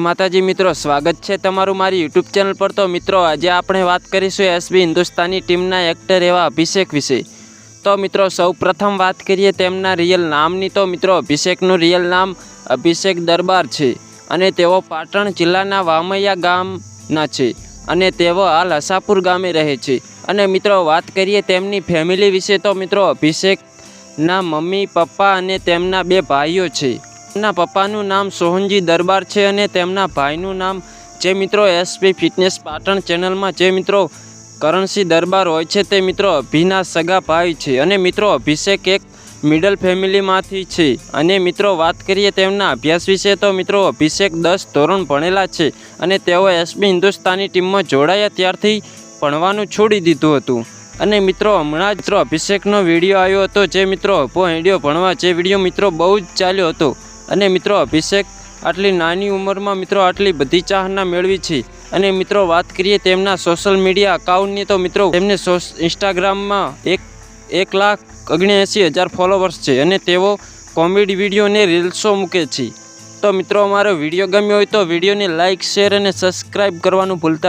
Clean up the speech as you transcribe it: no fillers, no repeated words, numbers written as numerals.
माताजी मित्रों, स्वागत है तमारू मारी यूट्यूब चैनल पर। तो मित्रों, आज आपणे बात करीशुं एसबी हिंदुस्तानी टीमना एक्टर एवा अभिषेक विषे। तो मित्रों, सौ प्रथम बात करिए तेमना रियल नामनी। तो मित्रों, अभिषेकनुं रियल नाम अभिषेक दरबार छे अने तेओ पाटण जिल्लाना वामैया गामना छे अने तेओ हाल हसापुर गामे रहे छे। अने मित्रों, बात करिए तेमनी फेमिली विषे। तो मित्रों, अभिषेकना मम्मी पप्पा अने तेमना बे भाईओ छे। तेमना पप्पानुं नाम सोहनजी दरबार छे अने तेमना भाईनुं नाम जे मित्रों एसपी फिटनेस पाटण चेनल में जे मित्रों करणसिंह दरबार होय छे ते मित्रों अभिना सगा भाई छे। अने मित्रों, अभिषेक एक मिडल फेमिली मांथी छे। अने मित्रों, बात करिए तेमना अभ्यास विषे। तो मित्रों, अभिषेक 10 धोरण भणेला छे अने तेओ एसबी हिंदुस्तानी टीम में जोड़ाया त्यारथी भणवानुं छोड़ी दीधुं हतुं। अने मित्रों, हमणां ज मित्रों अभिषेकनो विडियो आव्यो हतो जे मित्रों अभो हेड्यो भणवा। जे विडियो मित्रों बहु ज चाल्यो हतो। अने मित्रों, अभिषेक आटली नानी उंमरमां मित्रों आटली बधी चाहना मेळवी छे। अने मित्रों, बात करिए तेमना सोशल मीडिया अकाउंटनी। तो मित्रों, तेमने इंस्टाग्राम में 1,79,000 फॉलोवर्स छे अने तेओ कॉमेडी विडियो ने रील्सो मूके छे। तो मित्रों, अमारो विडियो गम्यो होय तो विडियो ने लाइक, शेर अने सब्सक्राइब करवानुं भूलता